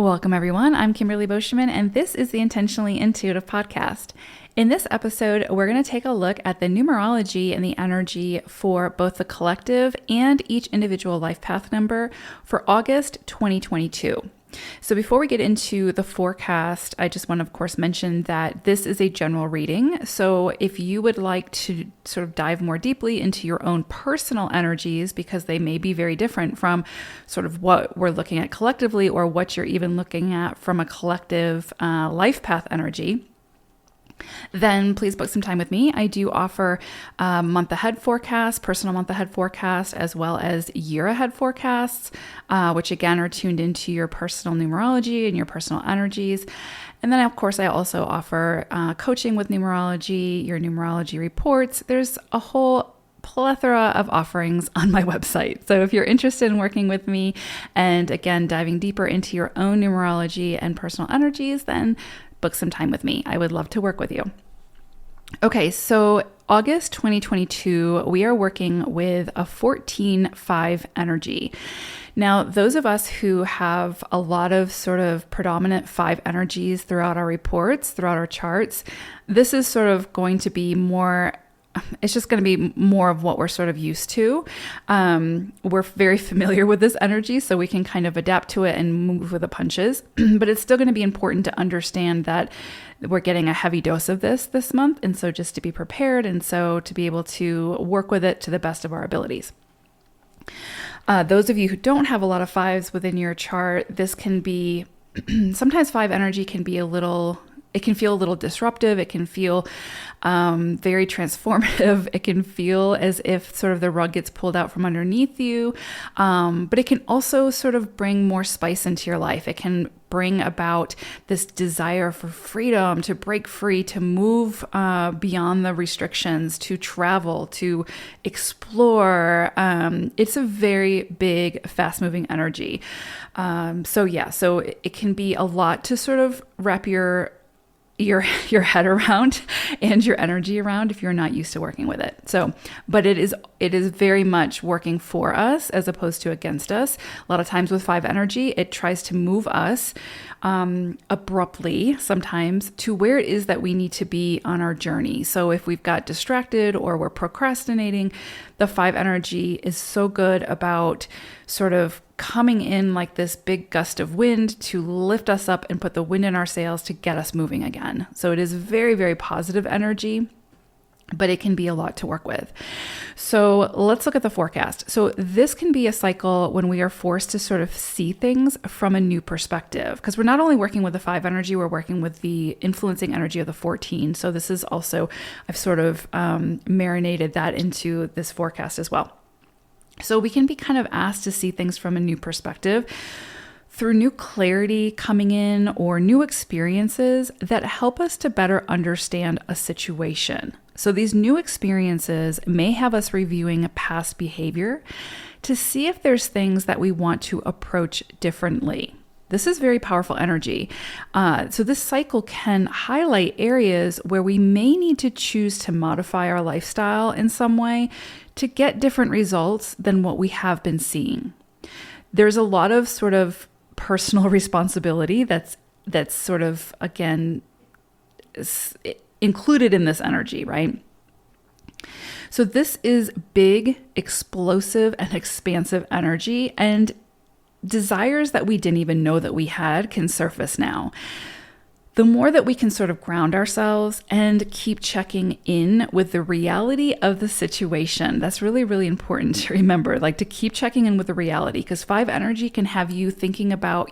Welcome, everyone. I'm Kimberly Boschman, and this is the Intentionally Intuitive podcast. In this episode, we're going to take a look at the numerology and the energy for both the collective and each individual life path number for August 2022. So before we get into the forecast, I just want to, of course, mention that this is a general reading. So if you would like to sort of dive more deeply into your own personal energies, because they may be very different from sort of what we're looking at collectively or what you're even looking at from a collective life path energy, then please book some time with me. I do offer month ahead forecast, personal month ahead forecast, as well as year ahead forecasts, which again are tuned into your personal numerology and your personal energies. And then, of course, I also offer coaching with numerology, your numerology reports. There's a whole plethora of offerings on my website. So if you're interested in working with me and again, diving deeper into your own numerology and personal energies, then book some time with me. I would love to work with you. Okay, so August 2022, we are working with a 14-5 energy. Now, those of us who have a lot of sort of predominant 5 energies throughout our reports, throughout our charts, this is sort of going to be more, it's just going to be more of what we're sort of used to. We're very familiar with this energy, so we can kind of adapt to it and move with the punches. But it's still going to be important to understand that we're getting a heavy dose of this month. And so just to be prepared and so to be able to work with it to the best of our abilities. Those of you who don't have a lot of 5s within your chart, this can be, sometimes 5 energy can be it can feel a little disruptive. It can feel very transformative. It can feel as if sort of the rug gets pulled out from underneath you. But it can also sort of bring more spice into your life. It can bring about this desire for freedom, to break free, to move beyond the restrictions, to travel, to explore. It's a very big, fast-moving energy. So it can be a lot to sort of wrap your head around and your energy around if you're not used to working with it. So, but it is very much working for us as opposed to against us. A lot of times with 5 energy, it tries to move us abruptly sometimes to where it is that we need to be on our journey. So if we've got distracted or we're procrastinating, the 5 energy is so good about sort of coming in like this big gust of wind to lift us up and put the wind in our sails to get us moving again. So it is very, very positive energy, but it can be a lot to work with. So let's look at the forecast. So this can be a cycle when we are forced to sort of see things from a new perspective, because we're not only working with the 5 energy, we're working with the influencing energy of the 14. So this is also, I've sort of marinated that into this forecast as well. So we can be kind of asked to see things from a new perspective through new clarity coming in or new experiences that help us to better understand a situation. So these new experiences may have us reviewing past behavior to see if there's things that we want to approach differently. This is very powerful energy. So this cycle can highlight areas where we may need to choose to modify our lifestyle in some way to get different results than what we have been seeing. There's a lot of sort of personal responsibility that's sort of, again, included in this energy, right? So this is big, explosive, and expansive energy, and desires that we didn't even know that we had can surface now. The more that we can sort of ground ourselves and keep checking in with the reality of the situation, that's really, really important to remember, like to keep checking in with the reality, because 5 energy can have you thinking about,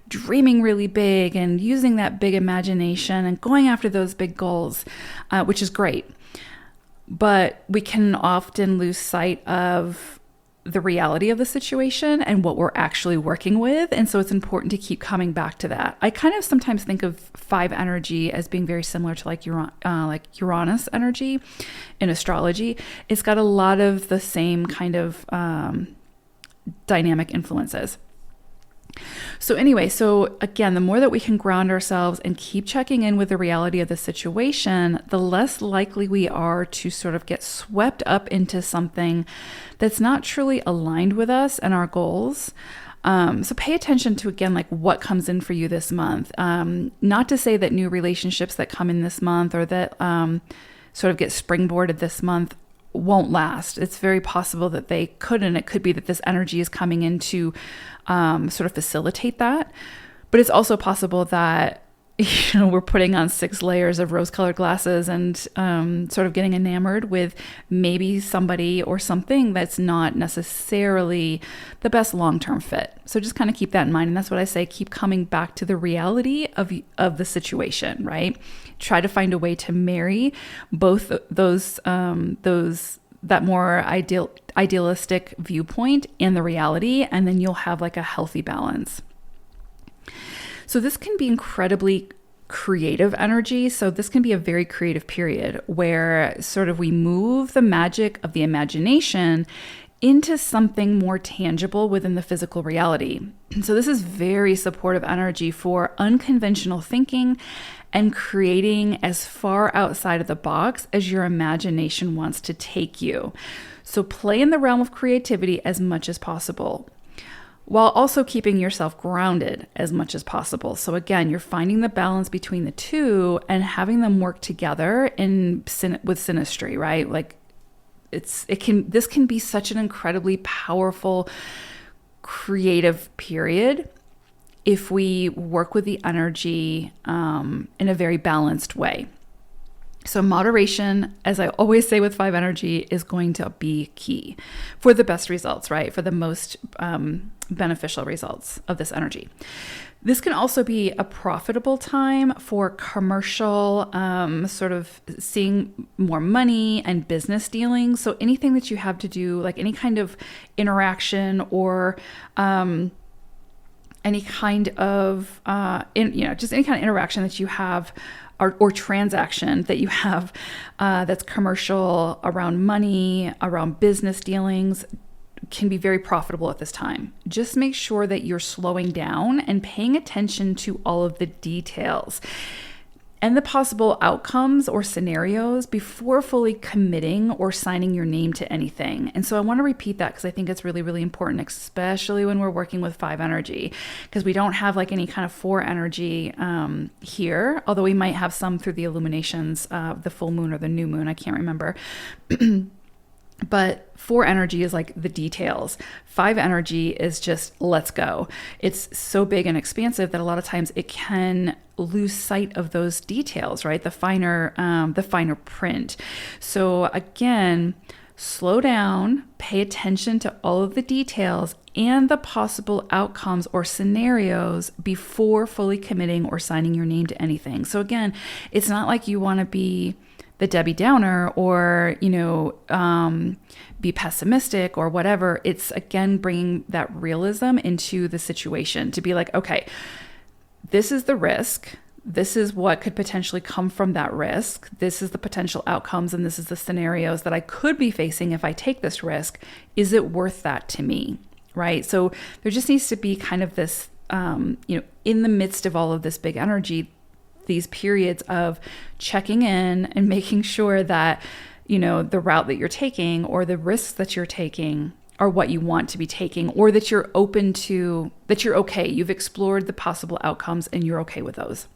dreaming really big and using that big imagination and going after those big goals, which is great. But we can often lose sight of the reality of the situation and what we're actually working with. And so it's important to keep coming back to that. I kind of sometimes think of 5 energy as being very similar to like Uranus energy in astrology. It's got a lot of the same kind of dynamic influences. So anyway, so again, the more that we can ground ourselves and keep checking in with the reality of the situation, the less likely we are to sort of get swept up into something that's not truly aligned with us and our goals. So pay attention to, again, like what comes in for you this month. Not to say that new relationships that come in this month or that sort of get springboarded this month won't last. It's very possible that they could, and it could be that this energy is coming in to sort of facilitate that. But it's also possible that we're putting on 6 layers of rose-colored glasses and sort of getting enamored with maybe somebody or something that's not necessarily the best long-term fit. So just kind of keep that in mind. And that's what I say, keep coming back to the reality of the situation, right? Try to find a way to marry both those that more idealistic viewpoint and the reality, and then you'll have like a healthy balance. So this can be incredibly creative energy. So this can be a very creative period where sort of we move the magic of the imagination into something more tangible within the physical reality. So this is very supportive energy for unconventional thinking and creating as far outside of the box as your imagination wants to take you. So play in the realm of creativity as much as possible, while also keeping yourself grounded as much as possible. So again, you're finding the balance between the two and having them work together with synastry, right? Like this can be such an incredibly powerful, creative period if we work with the energy in a very balanced way. So moderation, as I always say with 5 energy, is going to be key for the best results, right? For the most beneficial results of this energy. This can also be a profitable time for commercial, sort of seeing more money and business dealings. So anything that you have to do, like any kind of interaction or any kind of, just any kind of interaction that you have or transaction that you have that's commercial, around money, around business dealings, can be very profitable at this time. Just make sure that you're slowing down and paying attention to all of the details and the possible outcomes or scenarios before fully committing or signing your name to anything. And so I want to repeat that because I think it's really, really important, especially when we're working with 5 energy, because we don't have like any kind of 4 energy here, although we might have some through the illuminations of the full moon or the new moon. I can't remember. But 4 energy is like the details. 5 energy is just, let's go. It's so big and expansive that a lot of times it can lose sight of those details, right? The finer print. So again, slow down, pay attention to all of the details and the possible outcomes or scenarios before fully committing or signing your name to anything. So again, it's not like you want to be the Debbie Downer or, be pessimistic or whatever. It's again, bringing that realism into the situation to be like, okay, this is the risk. This is what could potentially come from that risk. This is the potential outcomes. And this is the scenarios that I could be facing if I take this risk. Is it worth that to me? Right. So there just needs to be kind of this, in the midst of all of this big energy, these periods of checking in and making sure that, the route that you're taking or the risks that you're taking are what you want to be taking, or that you're open to, that you're okay. You've explored the possible outcomes and you're okay with those.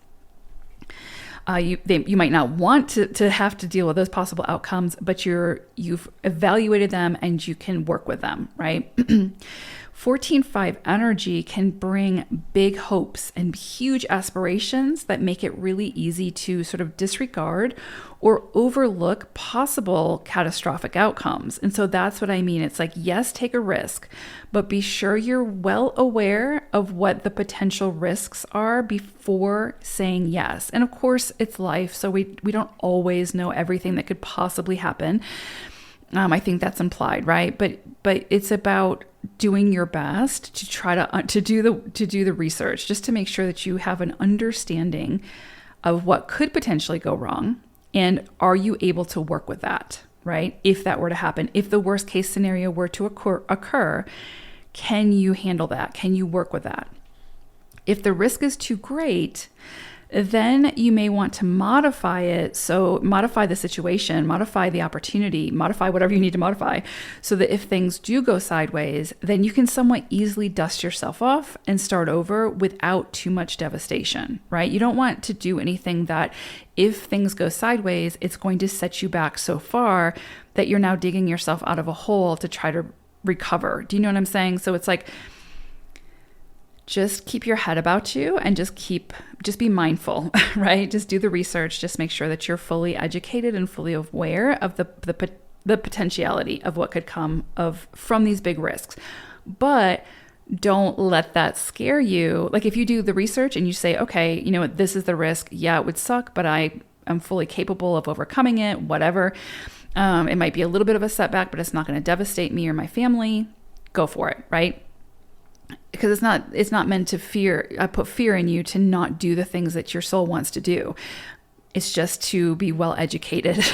You might not want to have to deal with those possible outcomes, but you've evaluated them and you can work with them, right? 14-5 energy can bring big hopes and huge aspirations that make it really easy to sort of disregard or overlook possible catastrophic outcomes. And so that's what I mean. It's like, yes, take a risk, but be sure you're well aware of what the potential risks are before saying yes. And of course, it's life, so we don't always know everything that could possibly happen. I think that's implied, right? But it's about doing your best to try to do the research, just to make sure that you have an understanding of what could potentially go wrong, and are you able to work with that, right? If that were to happen, if the worst case scenario were to occur, can you handle that? Can you work with that? If the risk is too great, then you may want to modify it. So modify the situation, modify the opportunity, modify whatever you need to modify, so that if things do go sideways, then you can somewhat easily dust yourself off and start over without too much devastation, right? You don't want to do anything that if things go sideways, it's going to set you back so far that you're now digging yourself out of a hole to try to recover. Do you know what I'm saying? So it's like, just keep your head about you and just be mindful, right? Just do the research. Just make sure that you're fully educated and fully aware of the potentiality of what could come from these big risks. But don't let that scare you. Like if you do the research and you say, okay, you know what, this is the risk. Yeah, it would suck, but I am fully capable of overcoming it, whatever. It might be a little bit of a setback, but it's not going to devastate me or my family. Go for it, right? Because it's not meant to put fear in you to not do the things that your soul wants to do. It's just to be well educated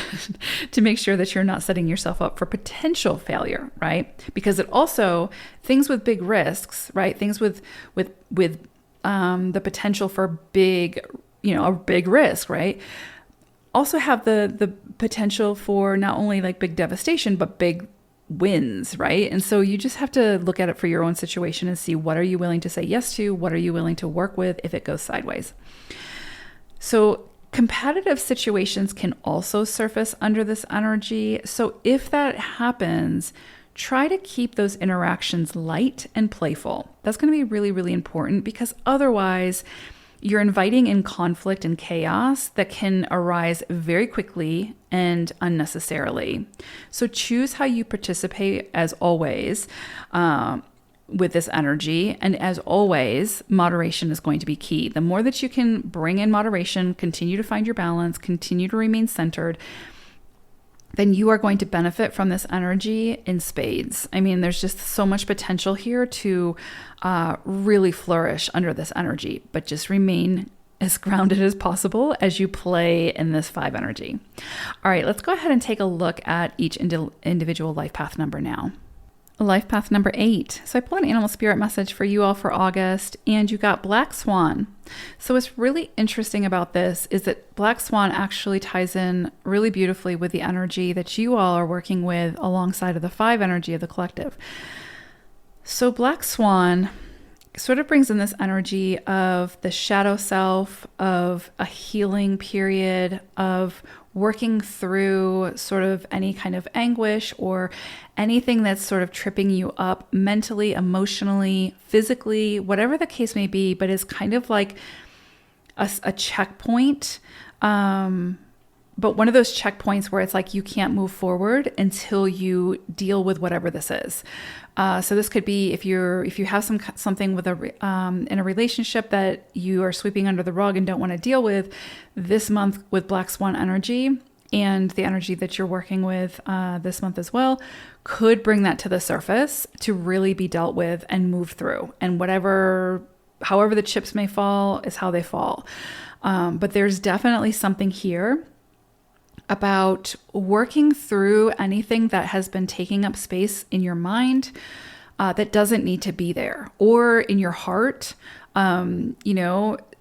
to make sure that you're not setting yourself up for potential failure, right? Because it also, things with big risks, right? Things with the potential for a big risk, right? Also have the potential for not only like big devastation, but big wins, right? And so you just have to look at it for your own situation and see, what are you willing to say yes to? What are you willing to work with if it goes sideways? So competitive situations can also surface under this energy. So if that happens, try to keep those interactions light and playful. That's going to be really, really important, because otherwise you're inviting in conflict and chaos that can arise very quickly and unnecessarily. So choose how you participate, as always, with this energy. And as always, moderation is going to be key. The more that you can bring in moderation, continue to find your balance, continue to remain centered, then you are going to benefit from this energy in spades. I mean, there's just so much potential here to really flourish under this energy, but just remain as grounded as possible as you play in this 5 energy. All right, let's go ahead and take a look at each individual life path number now. Life path number 8. So I pulled an animal spirit message for you all for August, and you got Black Swan. So what's really interesting about this is that Black Swan actually ties in really beautifully with the energy that you all are working with alongside of the 5 energy of the collective. So Black Swan sort of brings in this energy of the shadow self, of a healing period, of working through sort of any kind of anguish or anything that's sort of tripping you up mentally, emotionally, physically, whatever the case may be, but it's kind of like a checkpoint. But one of those checkpoints where it's like you can't move forward until you deal with whatever this is. So this could be if you have something with in a relationship that you are sweeping under the rug and don't want to deal with. This month with Black Swan energy and the energy that you're working with this month as well could bring that to the surface to really be dealt with and moved through. And however the chips may fall is how they fall. But there's definitely something here about working through anything that has been taking up space in your mind that doesn't need to be there, or in your heart,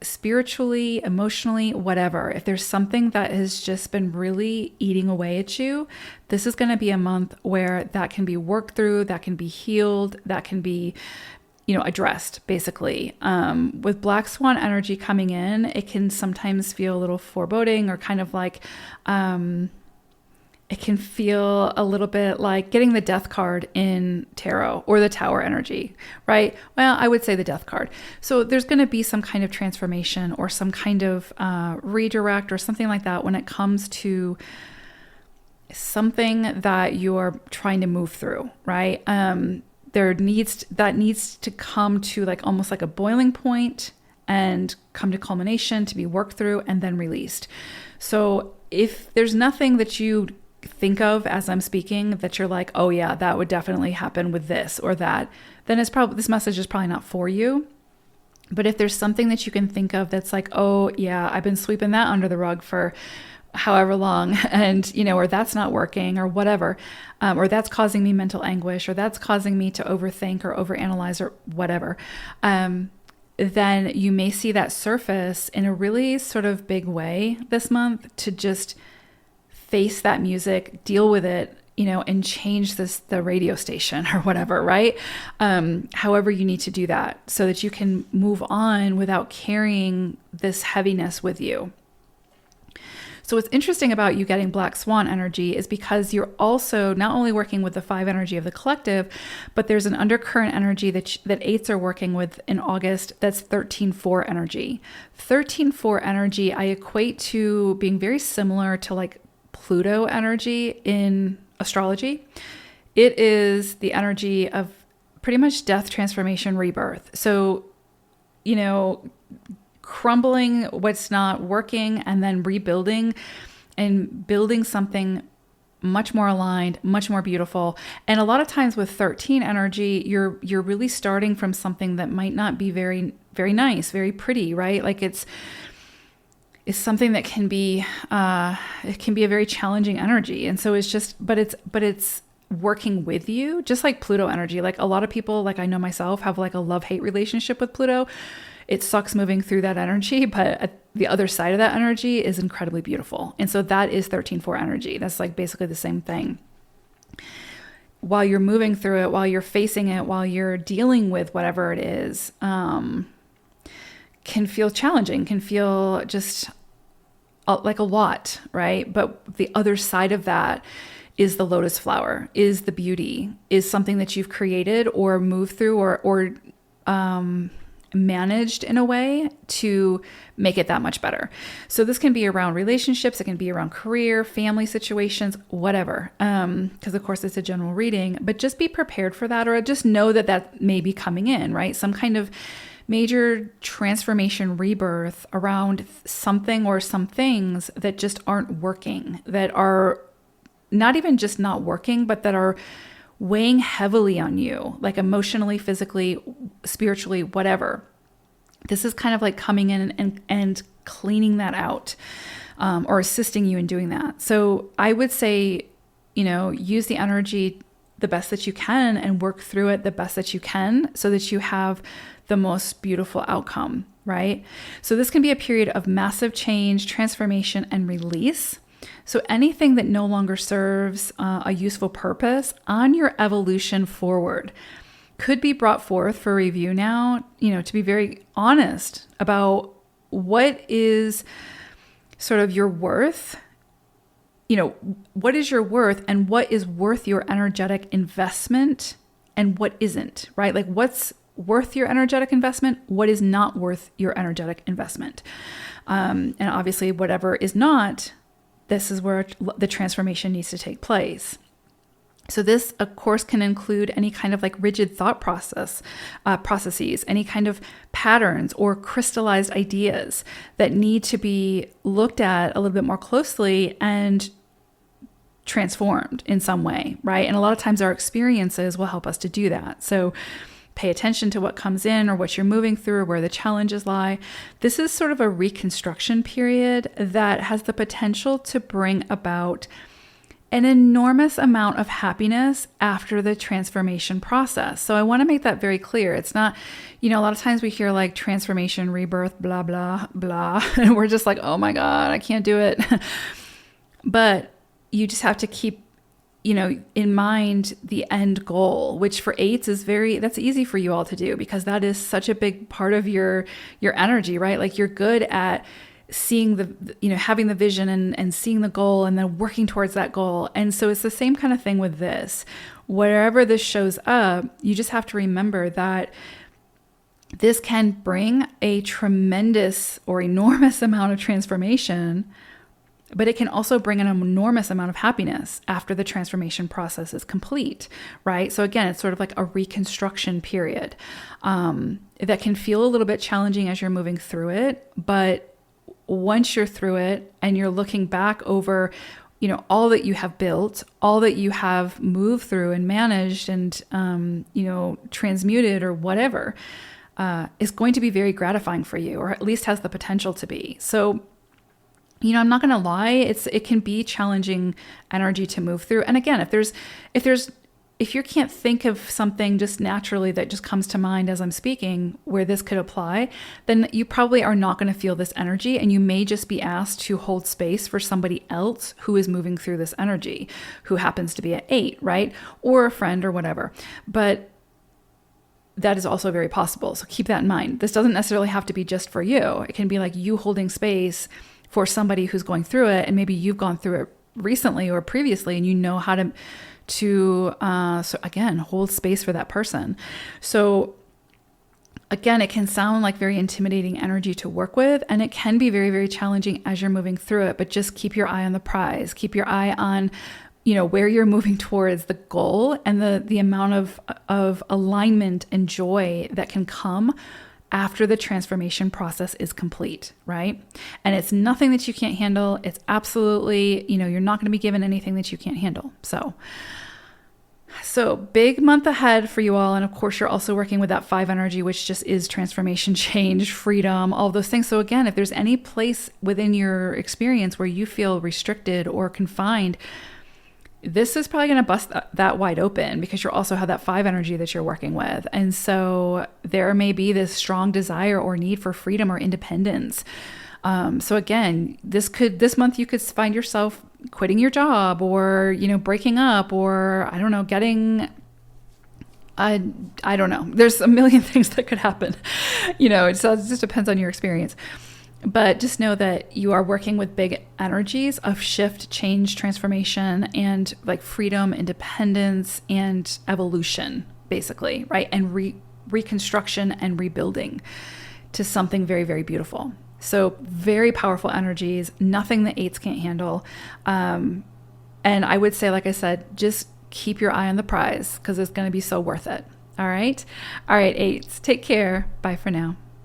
spiritually, emotionally, whatever. If there's something that has just been really eating away at you, this is going to be a month where that can be worked through, that can be healed, that can be addressed, basically. With Black Swan energy coming in, it can sometimes feel a little foreboding, or kind of like, it can feel a little bit like getting the Death card in tarot, or the Tower energy, right? Well, I would say the Death card. So there's going to be some kind of transformation or some kind of redirect or something like that when it comes to something that you're trying to move through, right? That needs to come to like almost like a boiling point and come to culmination, to be worked through and then released. So if there's nothing that you think of as I'm speaking that you're like, oh yeah, that would definitely happen with this or that, then this message is probably not for you. But if there's something that you can think of that's like, oh yeah, I've been sweeping that under the rug for however long, and or that's not working or whatever, or that's causing me mental anguish, or that's causing me to overthink or overanalyze or whatever, then you may see that surface in a really sort of big way this month, to just face that music, deal with it, and change the radio station or whatever, right? However you need to do that, so that you can move on without carrying this heaviness with you. So what's interesting about you getting Black Swan energy is because you're also not only working with the 5 energy of the collective, but there's an undercurrent energy that 8s are working with in August. That's 13-4 energy. 13-4 energy I equate to being very similar to like Pluto energy in astrology. It is the energy of pretty much death, transformation, rebirth. So, crumbling what's not working and then rebuilding and building something much more aligned, much more beautiful. And a lot of times with 13 energy, you're really starting from something that might not be very, very nice, very pretty, right? Like it's something that can be it can be a very challenging energy. And so but it's working with you, just like Pluto energy. Like a lot of people, like I know myself, have like a love-hate relationship with Pluto. It sucks moving through that energy, but the other side of that energy is incredibly beautiful. And so that is 13-4 energy. That's like basically the same thing. While you're moving through it, while you're facing it, while you're dealing with whatever it is, can feel challenging, can feel just like a lot, right? But the other side of that is the lotus flower, is the beauty, is something that you've created or moved through or managed in a way to make it that much better. So this can be around relationships, it can be around career, family situations, whatever. Because of course it's a general reading, but just be prepared for that, or just know that may be coming in, right? Some kind of major transformation, rebirth around something or some things that just aren't working, that are not even just not working, but that are weighing heavily on you, like emotionally, physically, spiritually, whatever. This is kind of like coming in and cleaning that out, or assisting you in doing that. So I would say, use the energy the best that you can and work through it the best that you can, so that you have the most beautiful outcome, right? So this can be a period of massive change, transformation, and release. So anything that no longer serves a useful purpose on your evolution forward could be brought forth for review now, to be very honest about what is sort of your worth, what is your worth and what is worth your energetic investment and what isn't, right? Like what's worth your energetic investment, what is not worth your energetic investment. And obviously whatever is not, this is where the transformation needs to take place. So this, of course, can include any kind of like rigid thought processes, any kind of patterns or crystallized ideas that need to be looked at a little bit more closely and transformed in some way, right? And a lot of times our experiences will help us to do that. So pay attention to what comes in or what you're moving through or where the challenges lie. This is sort of a reconstruction period that has the potential to bring about an enormous amount of happiness after the transformation process. So I want to make that very clear. It's not, a lot of times we hear like transformation, rebirth, blah, blah, blah. And we're just like, oh my God, I can't do it. But you just have to keep in mind the end goal, which for 8s is that's easy for you all to do because that is such a big part of your energy, right? Like you're good at seeing having the vision and seeing the goal and then working towards that goal. And so it's the same kind of thing with this. Wherever this shows up, you just have to remember that this can bring a tremendous or enormous amount of transformation, but it can also bring an enormous amount of happiness after the transformation process is complete, right? So again, it's sort of like a reconstruction period that can feel a little bit challenging as you're moving through it. But once you're through it and you're looking back over, all that you have built, all that you have moved through and managed and, transmuted or whatever, is going to be very gratifying for you, or at least has the potential to be. So I'm not going to lie, it can be challenging energy to move through. And again, if there's if you can't think of something just naturally that just comes to mind as I'm speaking where this could apply, then you probably are not going to feel this energy, and you may just be asked to hold space for somebody else who is moving through this energy, who happens to be at 8, right? Or a friend or whatever. But that is also very possible. So keep that in mind. This doesn't necessarily have to be just for you. It can be like you holding space for somebody who's going through it, and maybe you've gone through it recently or previously, and you know how to so again, hold space for that person. So again, it can sound like very intimidating energy to work with, and it can be very, very challenging as you're moving through it, but just keep your eye on the prize. Keep your eye on, where you're moving towards the goal, and the amount of alignment and joy that can come after the transformation process is complete, right? And it's nothing that you can't handle. It's absolutely, you're not going to be given anything that you can't handle. So big month ahead for you all. And of course, you're also working with that 5 energy, which just is transformation, change, freedom, all those things. So again, if there's any place within your experience where you feel restricted or confined, this is probably going to bust that wide open, because you also have that 5 energy that you're working with. And so there may be this strong desire or need for freedom or independence. So again, this month you could find yourself quitting your job, or, breaking up, or I don't know, I don't know. There's a million things that could happen. It just depends on your experience. But just know that you are working with big energies of shift, change, transformation, and like freedom, independence, and evolution, basically, right? And reconstruction and rebuilding to something very, very beautiful. So very powerful energies, nothing that 8s can't handle. And I would say, like I said, just keep your eye on the prize, because it's going to be so worth it. All right. All right, 8s, take care. Bye for now.